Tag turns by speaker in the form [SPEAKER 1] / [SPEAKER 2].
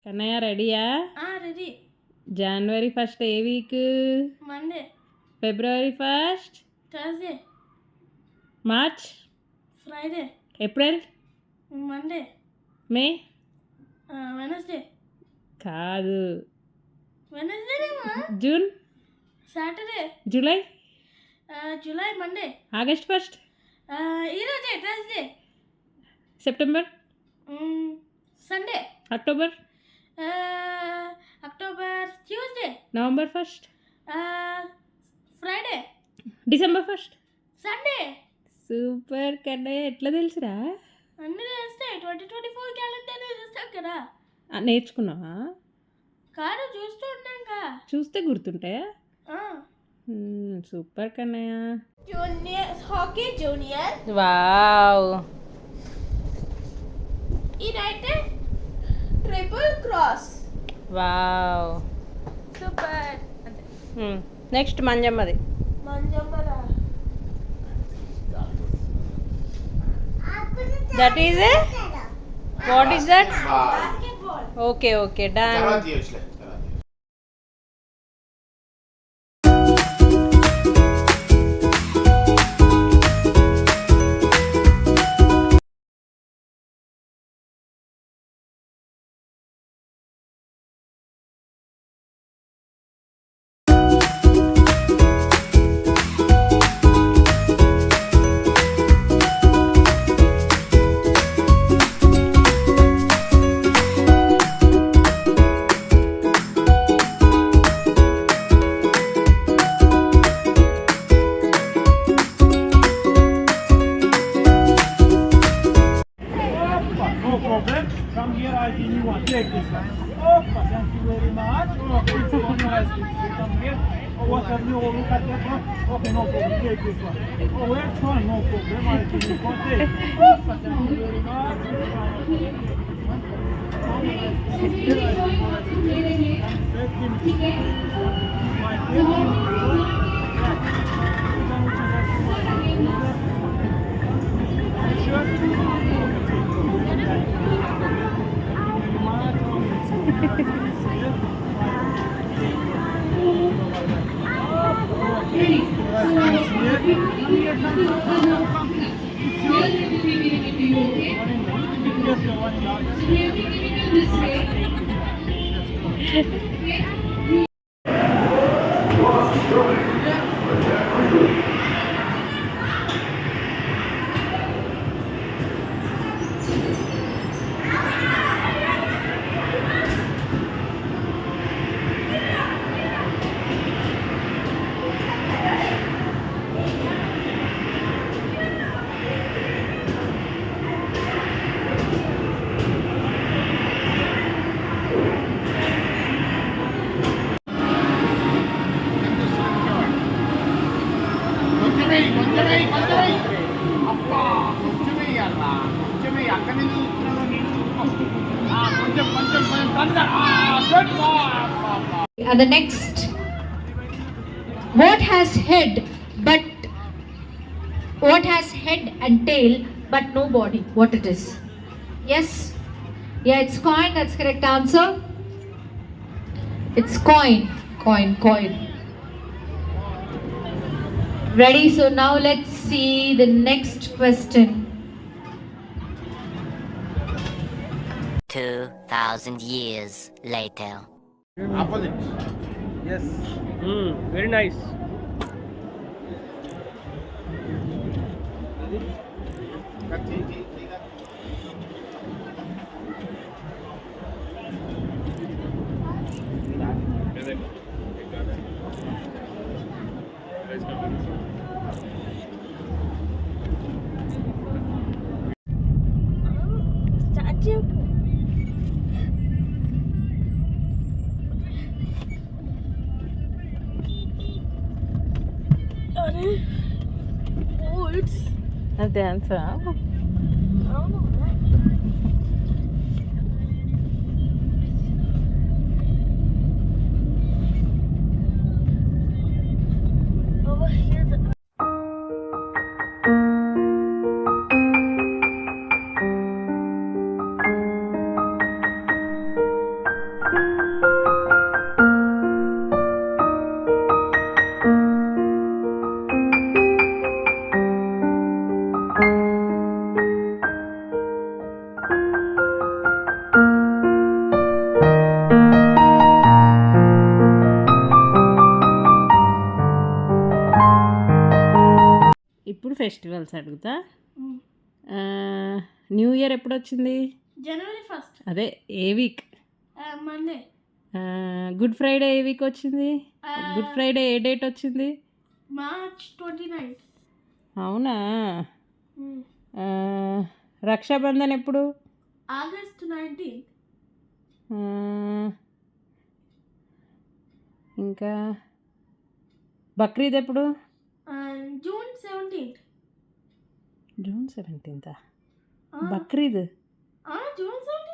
[SPEAKER 1] కన్నయ్య రెడీయా?
[SPEAKER 2] రెడీ.
[SPEAKER 1] జనవరి 1 ఏ వీక్?
[SPEAKER 2] మండే.
[SPEAKER 1] ఫిబ్రవరి 1
[SPEAKER 2] Thursday.
[SPEAKER 1] March
[SPEAKER 2] Friday.
[SPEAKER 1] April
[SPEAKER 2] Monday.
[SPEAKER 1] May
[SPEAKER 2] Wednesday.
[SPEAKER 1] కాదు.
[SPEAKER 2] వెనస్డేనేమా?
[SPEAKER 1] June
[SPEAKER 2] Saturday.
[SPEAKER 1] July
[SPEAKER 2] July Monday.
[SPEAKER 1] August 1
[SPEAKER 2] ఈరోజే Thursday.
[SPEAKER 1] September
[SPEAKER 2] Sunday.
[SPEAKER 1] October
[SPEAKER 2] October Tuesday.
[SPEAKER 1] November 1
[SPEAKER 2] Friday.
[SPEAKER 1] December 1
[SPEAKER 2] Sunday.
[SPEAKER 1] Super Kannayya, ఎట్లా తెలుసురా?
[SPEAKER 2] అన్నీ చేస్తే 2024 క్యాలెండర్ చూస్తాం కదా.
[SPEAKER 1] నేర్చుకున్నావా?
[SPEAKER 2] కాదు, చూస్తూ ఉంటాంగా.
[SPEAKER 1] చూస్తే గుర్తుంటాయా? Super Kannayya.
[SPEAKER 2] Junior hockey junior.
[SPEAKER 1] Wow.
[SPEAKER 2] ఇదైతే triple cross.
[SPEAKER 1] Wow
[SPEAKER 2] super.
[SPEAKER 1] Next మంజమ్మది.
[SPEAKER 2] మంజమ్మరా.
[SPEAKER 1] That is a what is that?
[SPEAKER 2] Basketball.
[SPEAKER 1] Okay okay done.
[SPEAKER 3] Come here, I'll give you one. Take this one. Opa, thank you very much. Okay, it's so nice. Come here. Oh, what's up? Oh, look at that one. Okay, no problem. Take this one. Oh, where's one? No problem. I'll give you one. Take. Opa, thank you very much.
[SPEAKER 4] And the next, what has head and tail but no body? What it is? Yes, yeah, it's coin. That's correct answer. It's coin. Ready? So now let's see the next question.
[SPEAKER 5] 2,000 years later.
[SPEAKER 3] Opposite. Yes. Very nice.
[SPEAKER 1] అదే ఆన్సరా? Festivals అడుగుతా. New year ఎప్పుడు వచ్చింది?
[SPEAKER 2] జనవరి 1st.
[SPEAKER 1] అదే ఏ week?
[SPEAKER 2] Monday.
[SPEAKER 1] Good Friday ఏ week వచ్చింది? Good Friday ఏ date వచ్చింది?
[SPEAKER 2] March 29th.
[SPEAKER 1] అవునా? రక్షాబంధన్ ఎప్పుడు?
[SPEAKER 2] August 19th.
[SPEAKER 1] ఇంకా బక్రీద్ ఎప్పుడు?
[SPEAKER 2] June 17th.
[SPEAKER 1] June 17th. Bakrid
[SPEAKER 2] June 17th.